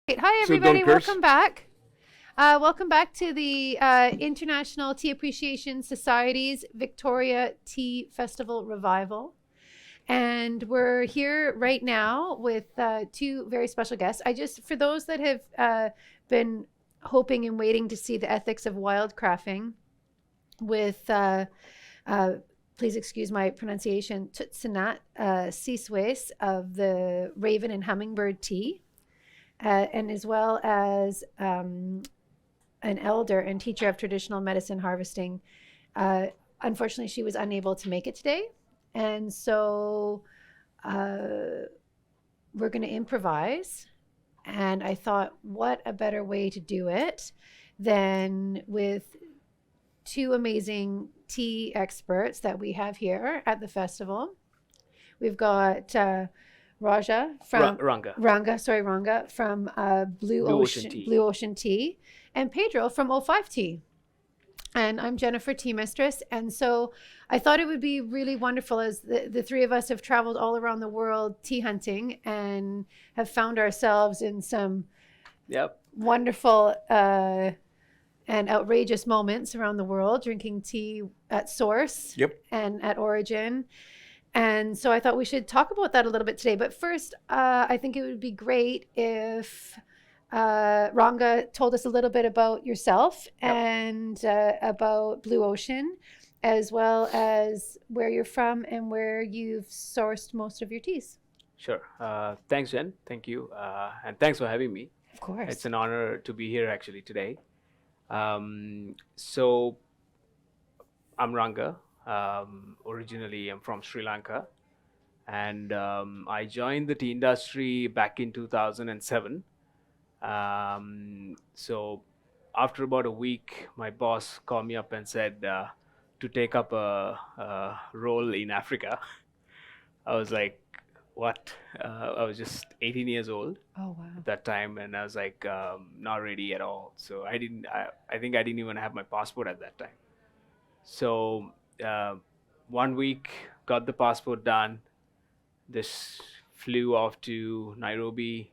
Hi, So everybody. don't curse. Welcome back. Welcome back to the International Tea Appreciation Society's Victoria Tea Festival Revival. And we're here right now with two very special guests. For those that have been hoping and waiting to see the ethics of wildcrafting with, please excuse my pronunciation, Tutsinat Siswes of the Raven and Hummingbird Tea. And as well as an elder and teacher of traditional medicine harvesting. Unfortunately, she was unable to make it today. And so we're going to improvise. And I thought, what a better way to do it than with two amazing tea experts that we have here at the festival. We've got Ranga from Blue Ocean Tea, and Pedro from O5 Tea. And I'm Jennifer, tea mistress. And so I thought it would be really wonderful, as the three of us have traveled all around the world tea hunting and have found ourselves in some wonderful and outrageous moments around the world, drinking tea at source and at origin. And so I thought we should talk about that a little bit today. But first, I think it would be great if Ranga told us a little bit about yourself and about Blue Ocean, as well as where you're from and where you've sourced most of your teas. Sure. Thanks, Jen. Thank you. And thanks for having me. Of course. It's an honor to be here actually today. So I'm Ranga. Originally, I'm from Sri Lanka, and I joined the tea industry back in 2007. So after about a week, my boss called me up and said to take up a role in Africa. I was like, what? I was just 18 years old at that time, and I was like, not ready at all. So I think I didn't even have my passport at that time. So 1 week, got the passport done. This flew off to Nairobi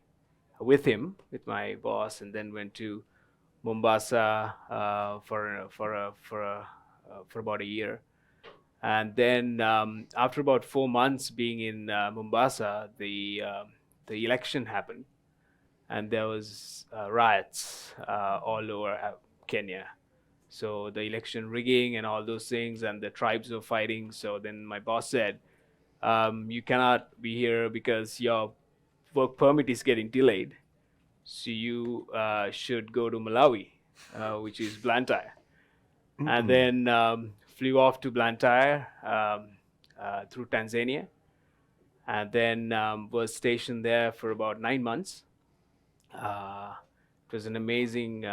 with him, with my boss, and then went to Mombasa for about a year. And then after about 4 months being in Mombasa, the election happened, and there was riots all over Kenya. So the election rigging and all those things, and the tribes were fighting. So then my boss said, you cannot be here because your work permit is getting delayed. So you should go to Malawi, which is Blantyre. Mm-hmm. And then flew off to Blantyre through Tanzania. And then was stationed there for about 9 months. It was an amazing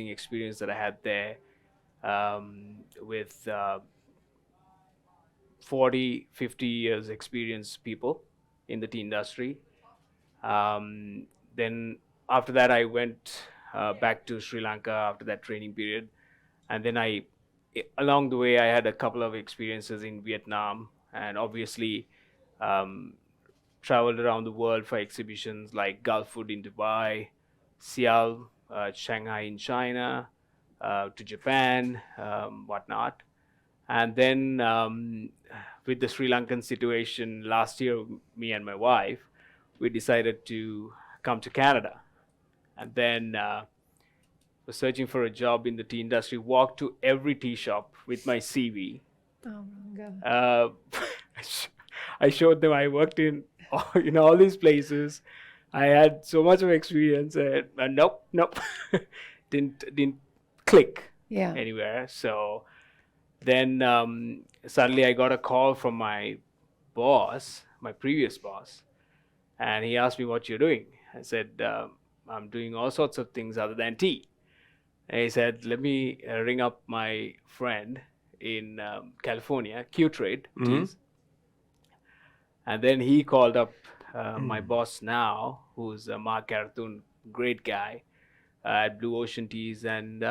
experience that I had there with 40, 50 years experience people in the tea industry. Then after that, I went back to Sri Lanka after that training period. And then along the way, I had a couple of experiences in Vietnam, and obviously traveled around the world for exhibitions like Gulf Food in Dubai, Sial, Shanghai in China, to Japan, whatnot. And then with the Sri Lankan situation last year, me and my wife, we decided to come to Canada. And then was searching for a job in the tea industry, walked to every tea shop with my CV. Oh, God. I showed them I worked in all these places. I had so much of experience, and nope, didn't click anywhere. So then suddenly I got a call from my boss, my previous boss, and he asked me, what you're doing. I said, I'm doing all sorts of things other than tea. And he said, let me ring up my friend in California, Q-Trade Teas. And then he called up my boss now, who's Mark Carathun, great guy at Blue Ocean Teas, and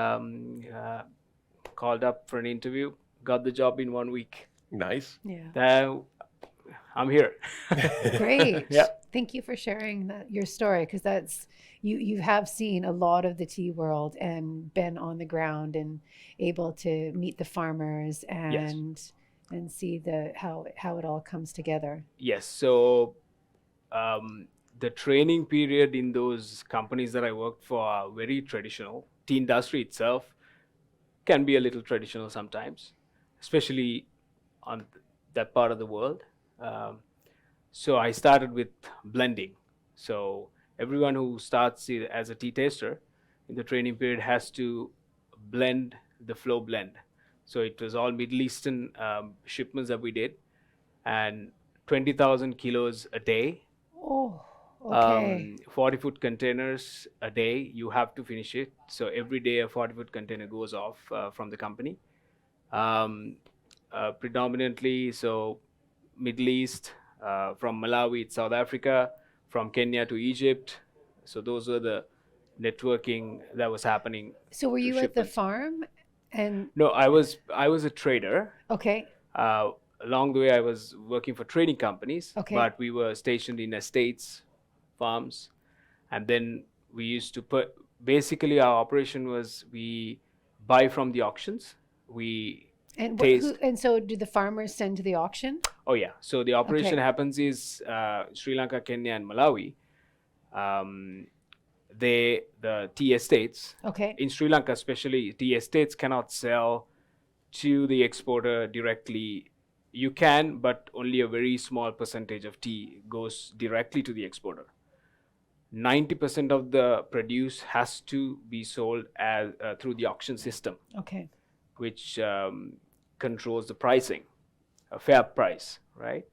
called up for an interview. Got the job in 1 week. Nice. Yeah. I'm here. Great. Yeah. Thank you for sharing your story, because that's you have seen a lot of the tea world and been on the ground and able to meet the farmers Yes. and see the how it all comes together. Yes. So the training period in those companies that I worked for are very traditional. Tea industry itself can be a little traditional sometimes, especially on that part of the world. Um, so I started with blending. So everyone who starts as a tea taster in the training period has to blend the flow blend. So it was all Middle Eastern shipments that we did, and 20,000 kilos a day, Oh, okay. 40-foot containers a day. You have to finish it. So every day a 40-foot container goes off from the company. Um, Predominantly, so Middle East, from Malawi to South Africa, from Kenya to Egypt. So those were the networking that was happening So were through you at the shipments. farm? And No, I was a trader. okay, Uh, Along the way, I was working for trading companies, okay, but we were stationed in estates, farms, and then we used to put. Basically, our operation was we buy from the auctions. We and who taste. and so do the farmers send to the auction? Oh yeah. So the operation Okay, happens is Sri Lanka, Kenya, and Malawi. Um, the tea estates okay, in Sri Lanka, especially tea estates, cannot sell to the exporter directly. You can, but only a very small percentage of tea goes directly to the exporter. 90% of the produce has to be sold as through the auction system, okay, which controls the pricing, a fair price, right?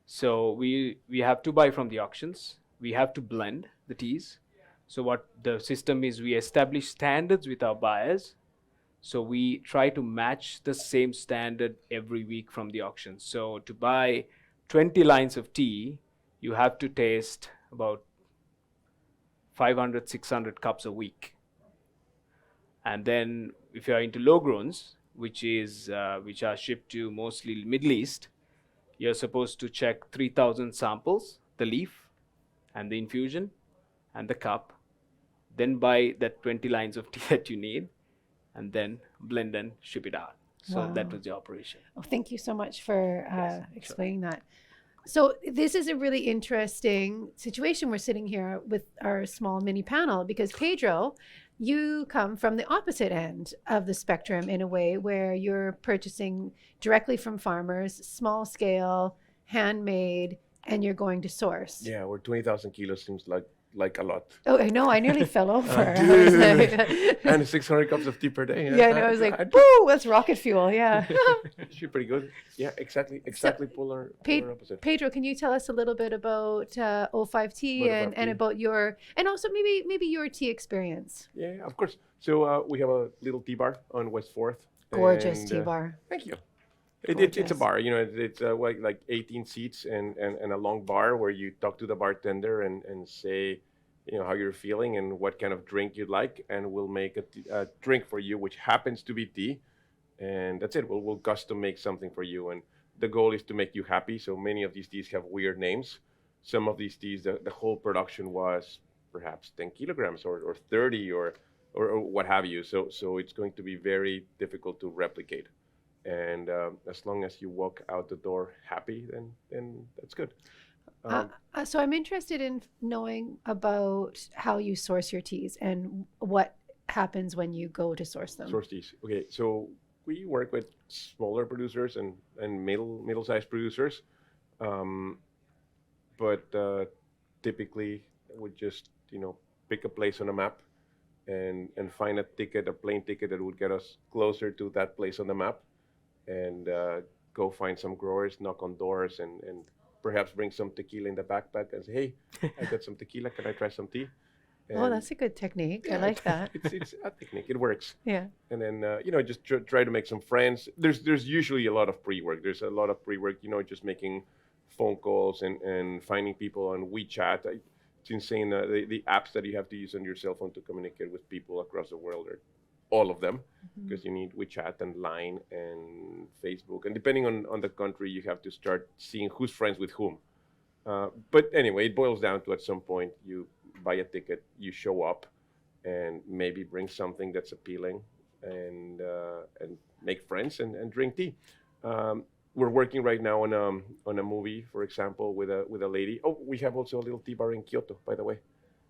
So we have to buy from the auctions. We have to blend the teas. So what the system is, we establish standards with our buyers. So we try to match the same standard every week from the auction. So to buy 20 lines of tea, you have to taste about 500, 600 cups a week. And then if you are into low growns, which are shipped to mostly Middle East, you're supposed to check 3,000 samples, the leaf and the infusion and the cup, then buy that 20 lines of tea that you need, and then blend and ship it out. So that wow. was the operation. Oh, thank you so much for Yes, sure. explaining that. So this is a really interesting situation. We're sitting here with our small mini panel because Pedro, you come from the opposite end of the spectrum in a way where you're purchasing directly from farmers, small scale, handmade, and you're going to source. Yeah, where 20,000 kilos seems like a lot. Oh, I know. I nearly fell over. I was Dude. And 600 cups of tea per day. yeah, I know. I was like, woo, that's rocket fuel. Yeah. She's pretty good. Yeah, exactly polar opposite. Pedro, can you tell us a little bit about O5T About and 5T. about your, and also maybe your tea experience? Yeah, of course. So we have a little tea bar on West 4th. Gorgeous and, tea bar. Thank you. It's a Gorgeous. bar, it's like 18 seats and a long bar where you talk to the bartender and say, how you're feeling and what kind of drink you'd like, and we'll make a drink for you, which happens to be tea, and that's it. We'll custom make something for you, and the goal is to make you happy. So many of these teas have weird names. Some of these teas, the whole production was perhaps 10 kilograms or 30 or what have you. So it's going to be very difficult to replicate. And as long as you walk out the door happy, then that's good. So I'm interested in knowing about how you source your teas and what happens when you go to source them. Source teas. Okay, so we work with smaller producers and middle-sized producers, but typically we just pick a place on a map and find a plain ticket that would get us closer to that place on the map, and go find some growers, knock on doors, and perhaps bring some tequila in the backpack and say, hey, I got some tequila, can I try some tea? Oh, that's a good technique. I like that. It's a technique, it works. Yeah. And then just try to make some friends. There's usually a lot of pre-work. There's a lot of pre-work, just making phone calls and finding people on WeChat. It's insane, the apps that you have to use on your cell phone to communicate with people across the world are all of them, because you need WeChat and Line and Facebook, and depending on the country, you have to start seeing who's friends with whom. But anyway, it boils down to at some point you buy a ticket, you show up, and maybe bring something that's appealing, and make friends and drink tea. We're working right now on a movie, for example, with a lady. Oh, we have also a little tea bar in Kyoto, by the way,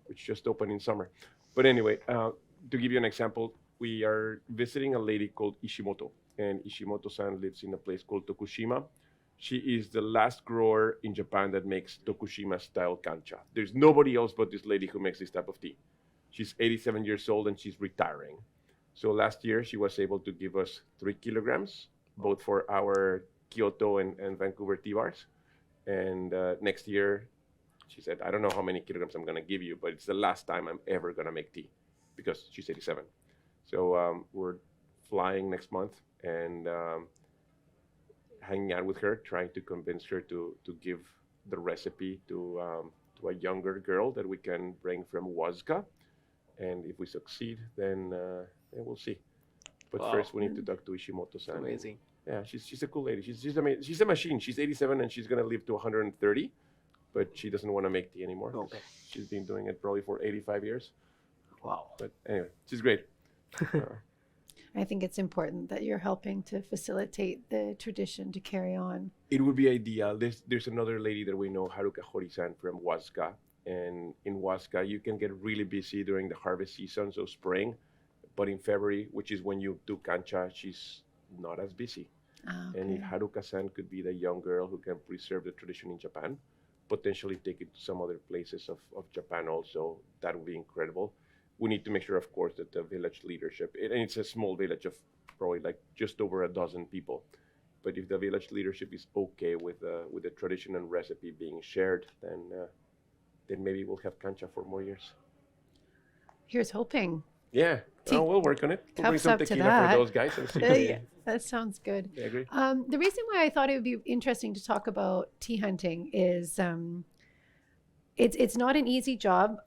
which just opened in summer. But anyway, to give you an example, we are visiting a lady called Ishimoto, and Ishimoto-san lives in a place called Tokushima. She is the last grower in Japan that makes Tokushima-style kancha. There's nobody else but this lady who makes this type of tea. She's 87 years old and she's retiring. So last year she was able to give us 3 kilograms, both for our Kyoto and Vancouver tea bars. And next year, she said, I don't know how many kilograms I'm going to give you, but it's the last time I'm ever going to make tea, because she's 87. So we're flying next month and hanging out with her, trying to convince her to give the recipe to a younger girl that we can bring from Huasca. And if we succeed, then we'll see. But Wow. first, we need to talk to Ishimoto-san. Amazing. Yeah, she's a cool lady. She's a machine. She's 87 and she's gonna live to 130, but she doesn't want to make tea anymore. 'Cause Okay. she's been doing it probably for 85 years. Wow. But anyway, she's great. I think it's important that you're helping to facilitate the tradition to carry on. It would be ideal. There's another lady that we know, Haruka Hori-san from Huasca, and in Huasca you can get really busy during the harvest season, so spring. But in February, which is when you do kancha, she's not as busy. And if Haruka-san could be the young girl who can preserve the tradition in Japan, potentially take it to some other places of Japan also, that would be incredible. We need to make sure, of course, that the village leadership, and it's a small village of probably like just over a dozen people, but if the village leadership is okay with the tradition and recipe being shared, then maybe we'll have kancha for more years. Here's hoping. Yeah, we'll work on it. We'll bring Cups some up to tequila that. for those guys and see if they, That sounds good. they agree. The reason why I thought it would be interesting to talk about tea hunting is it's not an easy job.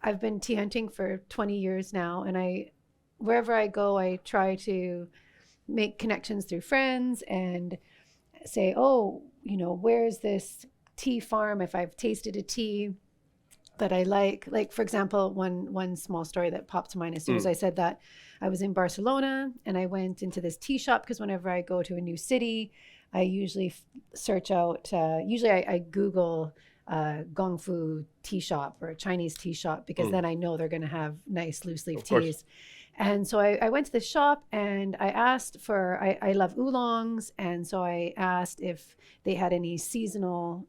I've been tea hunting for 20 years now, and wherever I go, I try to make connections through friends and say, oh, where's this tea farm? If I've tasted a tea that I like for example, one small story that popped to mind as soon as I said that, I was in Barcelona and I went into this tea shop, because whenever I go to a new city, I usually search out, I Google Gong Fu tea shop or Chinese tea shop, because then I know they're going to have nice loose leaf Of course. teas. And so I went to the shop and I asked for, I love oolongs. And so I asked if they had any seasonal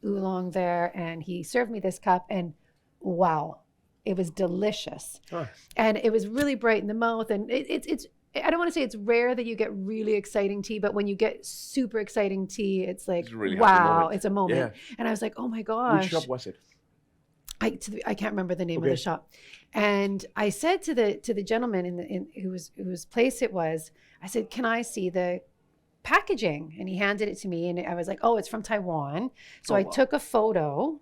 oolong there, and he served me this cup, and wow, it was delicious. Ah. And it was really bright in the mouth, and it's I don't want to say it's rare that you get really exciting tea, but when you get super exciting tea, it's like, It's a really happy wow, moment. it's a moment. Yeah. And I was like, oh my gosh. Which shop was it? I can't remember the name of Okay. the shop. And I said to the gentleman in whose place it was, I said, can I see the packaging? And he handed it to me, and I was like, oh, it's from Taiwan. So Oh, I wow. took a photo,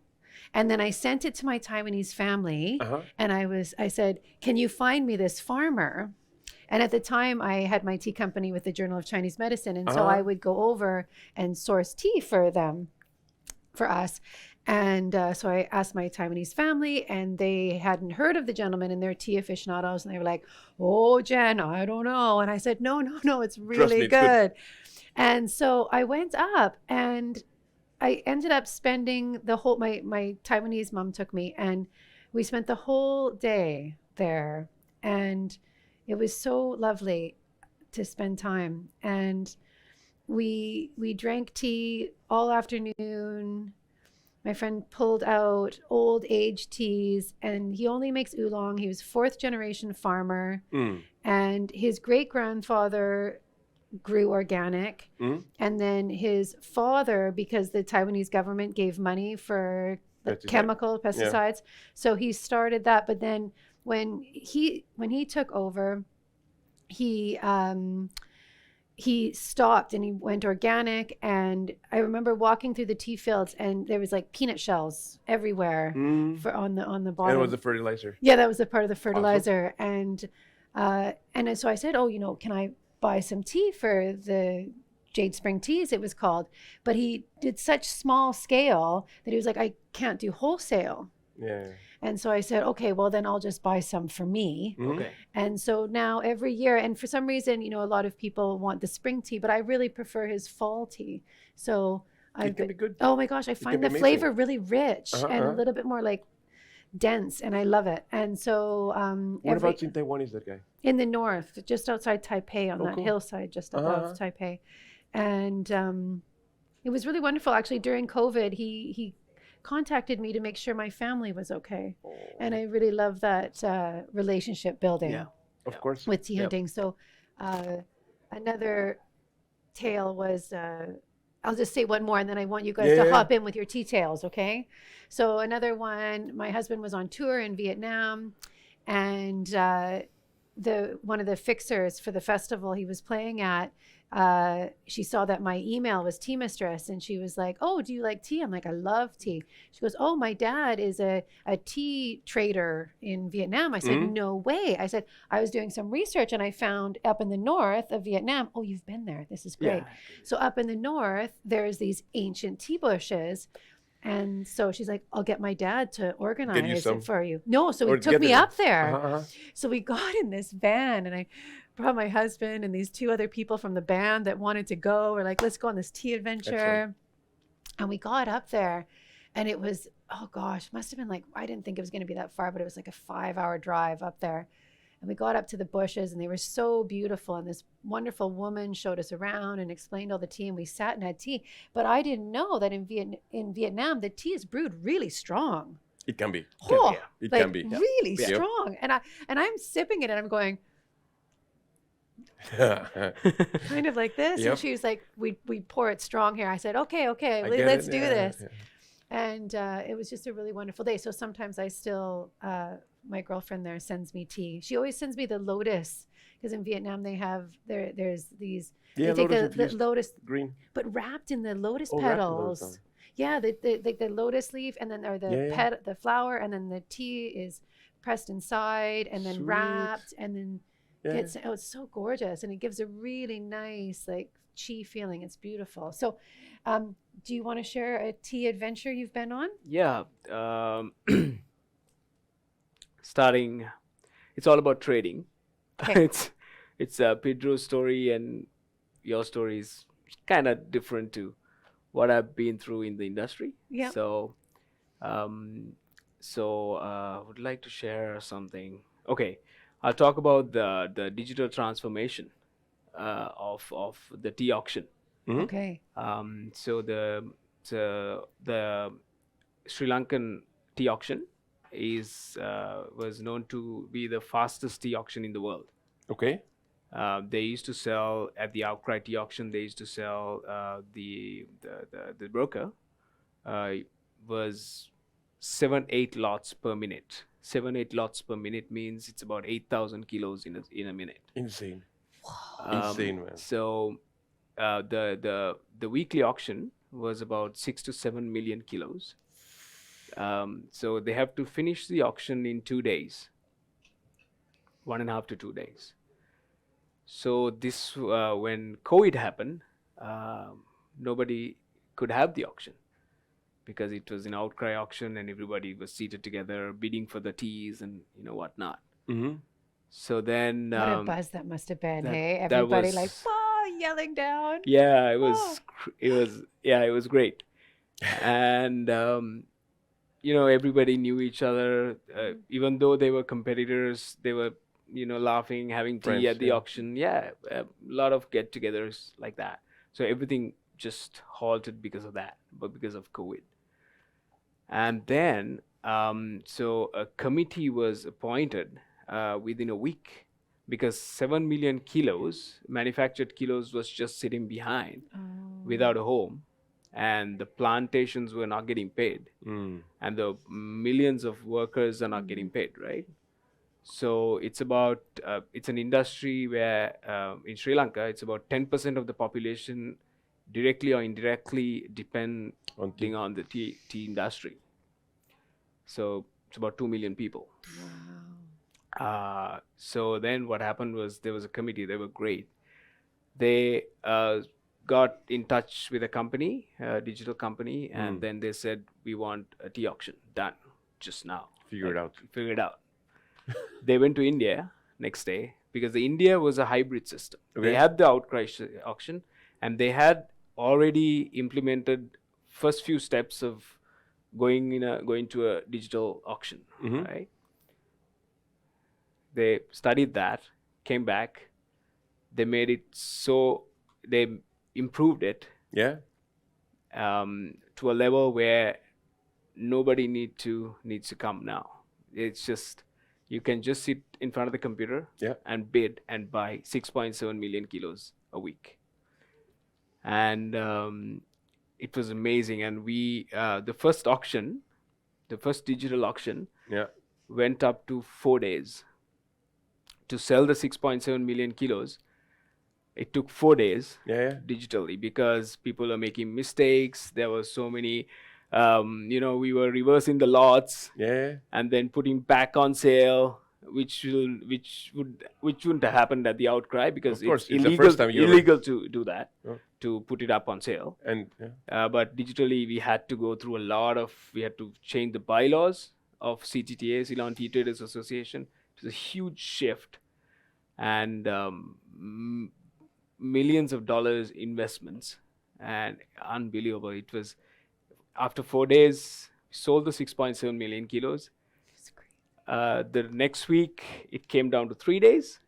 and then I sent it to my Taiwanese family. Uh-huh. And I said, can you find me this farmer? And at the time I had my tea company with the Journal of Chinese Medicine. And so I would go over and source tea for them, for us. And so I asked my Taiwanese family, and they hadn't heard of the gentleman, and they're tea aficionados. And they were like, oh, Jen, I don't know. And I said, no, it's really me, it's good. good. And so I went up, and I ended up spending the whole, my Taiwanese mom took me, and we spent the whole day there. And it was so lovely to spend time. And we drank tea all afternoon. My friend pulled out old age teas, and he only makes oolong. He was 4th generation farmer, and his great grandfather grew organic. And then his father, because the Taiwanese government gave money for the Pesticide. chemical pesticides, so he started that. But then when he took over, he stopped and he went organic. And I remember walking through the tea fields, and there was like peanut shells everywhere on the And it bottom. was the fertilizer. Yeah, that was a part of the fertilizer. And so I said, oh, can I buy some tea for the Jade Spring Teas, it was called. But he did such small scale that he was like, I can't do wholesale. Yeah. And so I said, okay, well, then I'll just buy some for me. Mhm. Okay. And so now every year, and for some reason, a lot of people want the spring tea, but I really prefer his fall tea. So It can be good. oh my gosh, I can find be the amazing. flavor really rich and a Uh-huh. little bit more like dense, and I love it. And so What about in Taiwan? Is that guy? in the north, just outside Taipei on Oh, that cool. hillside just above Uh-huh. Taipei. And it was really wonderful. Actually, during COVID, he contacted me to make sure my family was okay. And I really love that relationship building Yeah. Of course. with tea Yep. hunting. So another tale was I'll just say one more and then I want you guys to Yeah. hop in with your tea tales, okay? So another one, my husband was on tour in Vietnam, and one of the fixers for the festival he was playing at, she saw that my email was Tea Mistress, and she was like, oh, do you like tea? I'm like, I love tea. She goes, oh, my dad is a tea trader in Vietnam. I said, Mhm. no way. I said, I was doing some research and I found up in the north of Vietnam. Oh, you've been there. This is great. Yeah. So up in the north, there's these ancient tea bushes. And so she's like, I'll get my dad to organize some? it for you. No, so Or he took get me them. up there. Uh-huh. So we got in this van and I brought my husband and these two other people from the band that wanted to go. We're like, let's go on this tea adventure. Excellent. And we got up there and it was, oh gosh, must have been like, I didn't think it was going to be that far, but it was like a 5-hour drive up there. And we got up to the bushes and they were so beautiful. And this wonderful woman showed us around and explained all the tea. And we sat and had tea. But I didn't know that in Vietnam, the tea is brewed really strong. It can be. Oh, It like can be. really Yep. strong. And I'm sipping it and I'm going kind of like this. Yep. And she was like, we pour it strong here. I said, okay, I get let's it. do Yeah, this. yeah. And it was just a really wonderful day. So sometimes I still, my girlfriend there sends me tea. She always sends me the lotus because in Vietnam they have, there's these, Yeah, they take lotus the infused lotus, green. but wrapped in the lotus Oh, wrapped in lotus petals. petals. Yeah, the lotus leaf and then, or the Yeah, yeah. the flower, and then the tea is pressed inside and then Sweet. wrapped and then Yeah. it's so gorgeous and it gives a really nice like chi feeling. It's beautiful. So do you want to share a tea adventure you've been on? Yeah. Starting, it's all about trading. Okay. It's Pedro's story and your story is kind of different to what I've been through in the industry. Yeah. So, would like to share something. Okay, I'll talk about the digital transformation of the tea auction. Mhm. Okay. So the Sri Lankan tea auction was known to be the fastest tea auction in the world. Okay. They used to sell at the outcry tea auction. They used to sell the broker was 7-8 lots per minute. 7-8 lots per minute means it's about 8,000 kilos in a minute. Insane. Insane, man. So the weekly auction was about 6 to 7 million kilos. So they have to finish the auction in 2 days, 1.5 to 2 days. So this when COVID happened, nobody could have the auction because it was an outcry auction and everybody was seated together bidding for the teas and whatnot. Mm-hmm. So then What a buzz that must have been, that- hey? that Everybody was- like, whoa, yelling down. yeah, it was Oh. it was great. And everybody knew each other, even though they were competitors. They were laughing, having tea Friends, at the yeah. auction. Yeah, a lot of get-togethers like that. So everything just halted because of that, but because of COVID. And then so a committee was appointed within a week because 7 million kilos manufactured kilos was just sitting behind Oh. without a home, and the plantations were not getting paid, Mm. and the millions of workers are not getting paid, right? So it's about it's an industry where in Sri Lanka it's about 10% of the population directly or indirectly depending On tea. on the tea industry. So it's about 2 million people. Wow. So then what happened was there was a committee. They were great. They got in touch with a company, a digital company, and then they said, we want a tea auction done just now. Figure it out. Figure it out. They went to India next day because the India was a hybrid system. Okay. They had the outcry auction, and they had already implemented first few steps of going to a digital auction, right? They studied that, came back, they made it so they improved it Yeah. to a level where nobody needs to come now. It's just you can just sit in front of the computer and bid and buy 6.7 million kilos a week, and it was amazing. And we the first digital auction went up to 4 days to sell the 6.7 million kilos. It took 4 days digitally because people are making mistakes. There were so many, we were reversing the lots and then putting back on sale, which wouldn't have happened at the outcry because it's the first time illegal to do that, to put it up on sale. And but digitally, we had to change the bylaws of CTTA, Ceylon Tea Traders Association. It was a huge shift, and millions of dollars investments, and unbelievable. It was after 4 days, we sold the 6.7 million kilos. The next week, it came down to 3 days.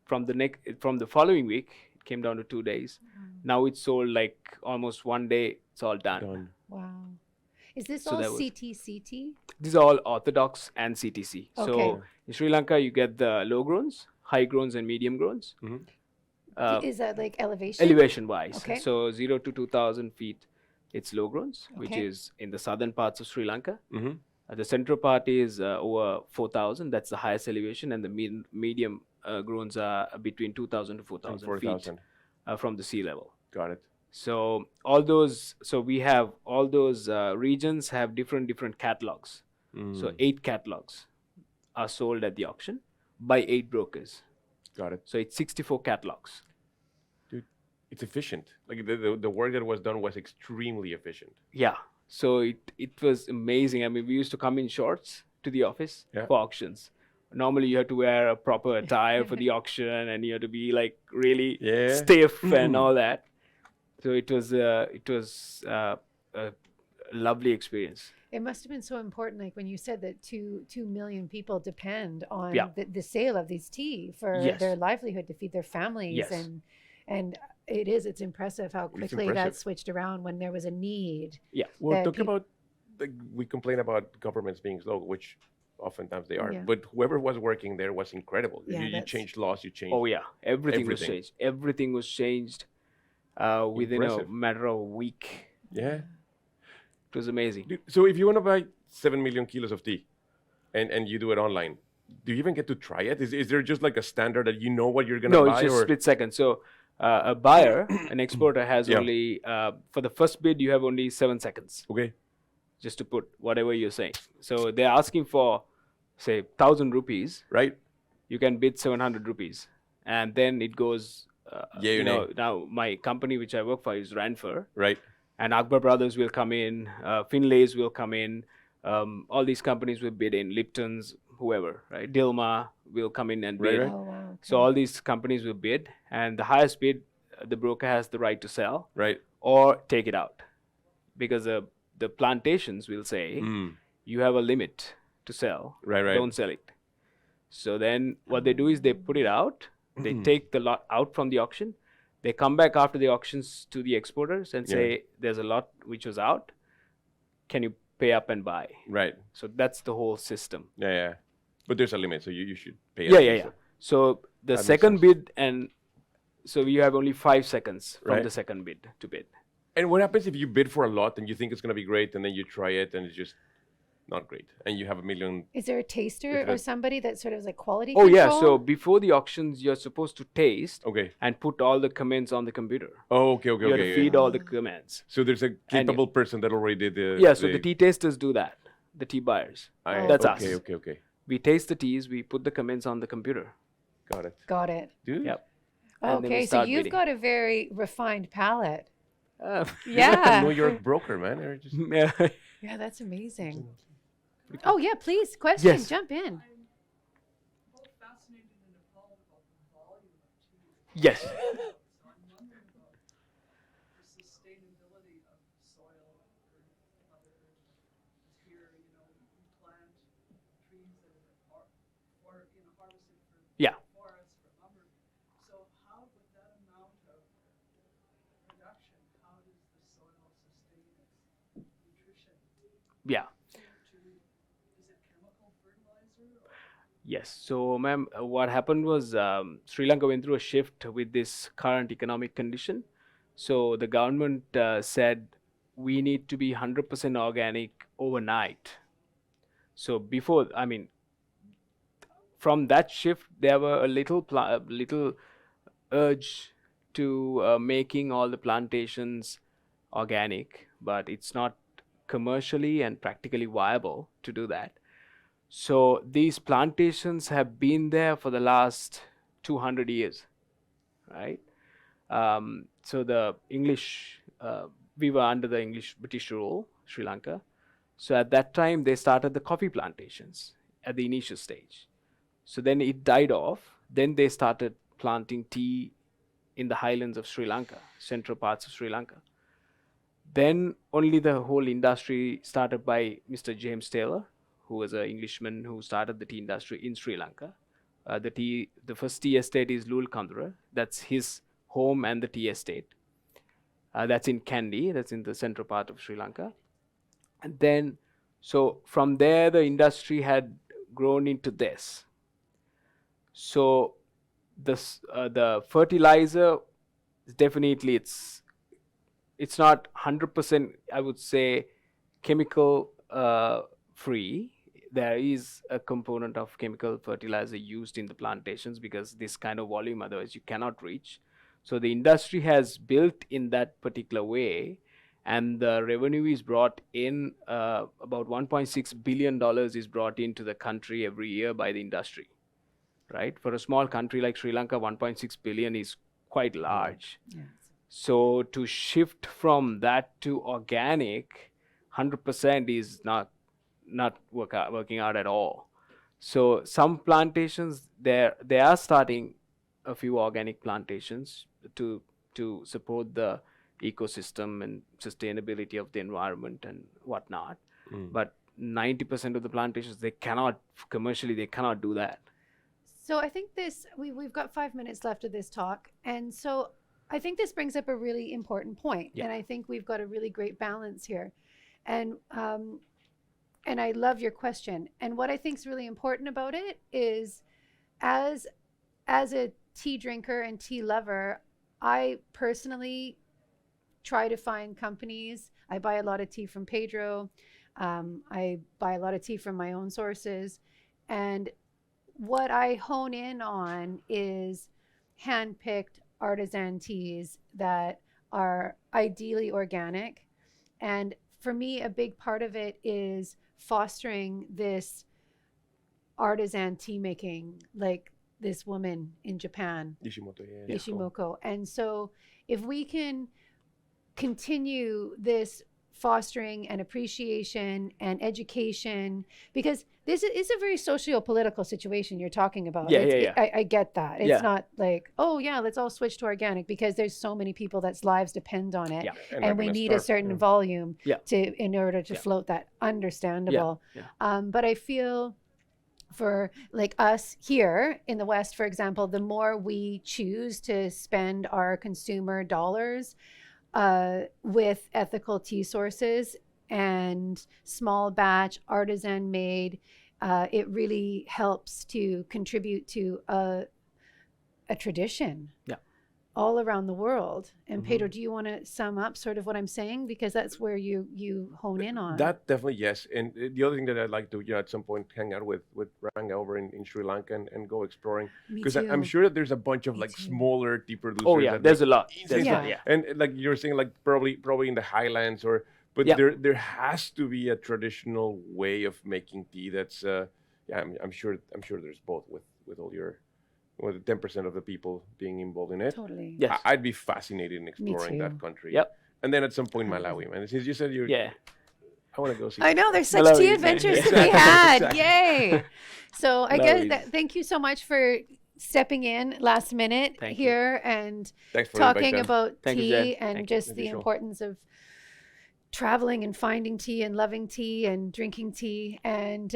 From the following week, it came down to 2 days. Now it's sold like almost 1 day. It's all done. Wow. Is this So all that was- CTCT? These are all orthodox and CTC. Okay. So in Sri Lanka, you get the low growns, high growns, and medium growns. Is that like elevation? Elevation wise. Okay. So 0 to 2,000 feet, it's low growns, which Okay. is in the southern parts of Sri Lanka. The central part is over 4,000. That's the highest elevation, and the medium growns are between 2,000 to 4,000 feet from the sea level. Got it. So we have all those regions have different catalogs. So 8 catalogs are sold at the auction by 8 brokers. Got it. So it's 64 catalogs. Dude, it's efficient. Like the work that was done was extremely efficient. Yeah. So it was amazing. I mean, we used to come in shorts to the office for auctions. Normally, you have to wear a proper attire for the auction, and you have to be like really stiff and all that. So it was a lovely experience. It must have been so important, like when you said that 2 million people depend on Yeah. the sale of these tea for Yes. their livelihood, to feed their families. Yes. And it's impressive how quickly that impressive. switched around when there was a need. Yeah. Well, that talk about, like, we complain about governments being slow, which oftentimes they are. Yeah. But whoever was working there was incredible. Yeah, You that's- changed laws, you changed. Oh yeah, everything was Everything. changed. Everything was changed within a Impressive. matter of a week. Yeah. It was amazing. Dude, so if you want to buy 7 million kilos of tea and you do it online, do you even get to try it? Is there just like a standard that you know what you're going to No, buy? it's just or? split second. So a buyer, an exporter has Yeah. only, for the first bid, you have only 7 seconds Okay. just to put whatever you're saying. So they're asking for, say, 1,000 rupees. Right? You can bid 700 rupees. And then it goes, Yay or nay. now my company, which I work for, is Ranfur. Right. And Akbar Brothers will come in, Finlays will come in, all these companies will bid in, Lipton's, whoever, right? Dilma will come in and bid. Right. Oh, wow. So all these companies will bid, and the highest bid, the broker has the right to sell Right. or take it out, because the plantations will say you have a limit to sell. Right, right. Don't sell it. So then what they do is they put it out. They take the lot out from the auction. They come back after the auctions to the exporters and say, there's a lot which was out. Can you pay up and buy? Right. So that's the whole system. Yeah, yeah. But there's a limit, so you should pay Yeah. attention. So the That makes second sense. bid, and so you have only 5 seconds from Right. the second bid to bid. And what happens if you bid for a lot and you think it's going to be great and then you try it and it's just not great and you have a million? Is there a taster If or it- somebody that sort of is like quality Oh control? yeah, so before the auctions, you're supposed to taste Okay. and put all the comments on the computer. Oh, okay, okay, You have okay. to yeah. feed all the comments. So there's a capable person that already did the. Yeah, so the tea tasters do that. The tea buyers. That's us. okay, okay. We taste the teas, we put the comments on the computer. Got it. Got it. Dude. Yep. and then we Okay, so start you've bidding. got a very refined palate. Uh, Yeah. New York broker, man. They're just Yeah, that's amazing. Oh, yeah, please. Question. Yes. Jump in. Both fascinated and appalled about the volume of tea. yes. So I'm wondering about the sustainability of soil, earth, Mother Earth. Here, you know, we plant trees that are harvested for Yeah. forests, for lumber. So how, with that amount of production, how does the soil sustain its nutrition? Yeah. Is it chemical fertilizer? Or? Yes. So, ma'am, what happened was Sri Lanka went through a shift with this current economic condition. So the government said we need to be 100% organic overnight. So before, I mean, from that shift, there were a little urge to making all the plantations organic, but it's not commercially and practically viable to do that. So these plantations have been there for the last 200 years, right? So the English, we were under the English British rule, Sri Lanka. So at that time, they started the coffee plantations at the initial stage. So then it died off. Then they started planting tea in the highlands of Sri Lanka, central parts of Sri Lanka. Then only the whole industry started by Mr. James Taylor, who was an Englishman who started the tea industry in Sri Lanka. The first tea estate is Lulkandra. That's his home and the tea estate. That's in Kandy. That's in the central part of Sri Lanka. And then, so from there, the industry had grown into this. So the fertilizer, definitely it's not 100%, I would say, chemical free. There is a component of chemical fertilizer used in the plantations because this kind of volume otherwise you cannot reach. So the industry has built in that particular way, and the revenue is brought in, about $1.6 billion is brought into the country every year by the industry, right? For a small country like Sri Lanka, 1.6 billion is quite large. Yes. So to shift from that to organic, 100% is not working out at all. So some plantations, they are starting a few organic plantations to support the ecosystem and sustainability of the environment and whatnot. But 90% of the plantations, they cannot do that. So I think we've got 5 minutes left of this talk. And so I think this brings up a really important point. Yeah. And I think we've got a really great balance here. And I love your question. And what I think is really important about it is, as a tea drinker and tea lover, I personally try to find companies. I buy a lot of tea from Pedro. I buy a lot of tea from my own sources. And what I hone in on is hand-picked artisan teas that are ideally organic. And for me, a big part of it is fostering this artisan tea making, like this woman in Japan, Ishimoto, yeah. Ishimoko. And so if we can continue this fostering and appreciation and education, because this is a very socio-political situation you're talking about. Yeah. I get that. It's Yeah. not like, oh yeah, let's all switch to organic, because there's so many people that's lives depend on it. Yeah. And we need a certain volume Yeah. in order to float that. Understandable. Yeah. But I feel for like us here in the West, for example, the more we choose to spend our consumer dollars with ethical tea sources and small batch artisan made, it really helps to contribute to a tradition. Yeah. All around the world. And Pedro, do you want to sum up sort of what I'm saying? Because that's where you hone in on. That definitely, yes. And the other thing that I'd like to, at some point hang out with Ranga over in Sri Lanka and go exploring. Me Because too. I'm sure that there's a bunch of Me like too. smaller tea producers. Oh yeah, that there's make a lot. insane Yeah. stuff. And like you were saying, like probably in the highlands but Yeah. there has to be a traditional way of making tea that's I'm sure there's both with all your with 10% of the people being involved in it. Totally. Yes. I'd be fascinated in exploring that too. country. Yep. And then at some point, Malawi, man. Since you said you're, Yeah. I want to go see. I that. know there's such Malawi, tea yeah. adventures to Exactly, be had. exactly. Yay! So I guess Malawi. thank you so much for stepping in last minute Thank you. here and Thanks for talking inviting. about Thank you, tea Jen. and Thank you, just as the usual. importance of traveling and finding tea and loving tea and drinking tea. And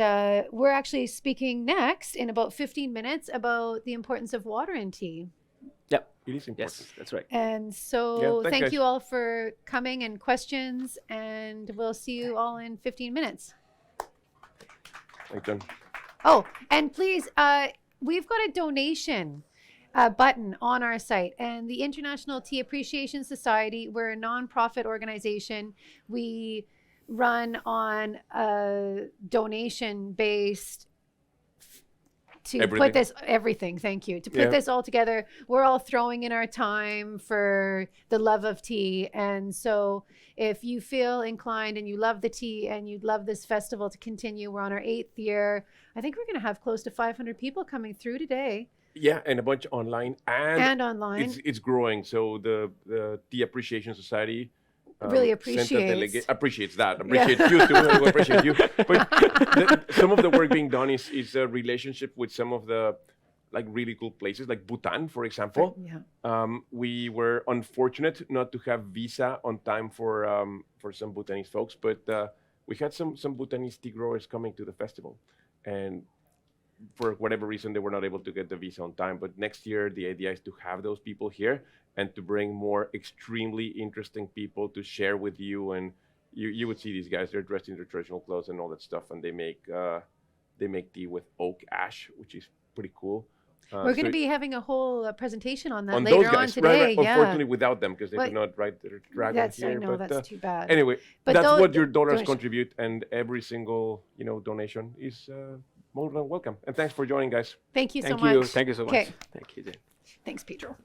we're actually speaking next in about 15 minutes about the importance of water in tea. Yep. It is important. Yes, that's right. And so Yeah, thanks, thank guys. you all for coming and questions, and we'll see you all in 15 minutes. Thanks, John. Oh, and please, we've got a donation button on our site, and the International Tea Appreciation Society, we're a nonprofit organization. We run on a donation based to Everything. put this thank you, to put Yeah. this all together. We're all throwing in our time for the love of tea, and so if you feel inclined and you love the tea and you'd love this festival to continue, we're on our 8th year. I think we're going to have close to 500 people coming through today Yeah, and a bunch online and online. It's growing. So the Tea Appreciation Society Really sent a appreciates that. Yeah. Appreciates you too. I appreciate you. But some of the work being done is a relationship with some of the like really cool places, like Bhutan, for example. Yeah. We were unfortunate not to have visa on time for some Bhutanese folks, but we had some Bhutanese tea growers coming to the festival, and for whatever reason they were not able to get the visa on time. But next year the idea is to have those people here and to bring more extremely interesting people to share with you. And you would see these guys, they're dressed in their traditional clothes and all that stuff, and they make tea with oak ash, which is pretty cool. We're going to be having a whole presentation on that on later those guys, on today. right. Yeah. Unfortunately without them, because they But could not ride their dragon That's, here. I know, but, that's too bad. anyway, But that's those- what your dollars donation- contribute, and every single donation is more than welcome. And thanks for joining, guys. Thank you so Thank much. you. Thank you so much. Okay. Thank you, Jen. Thanks, Pedro.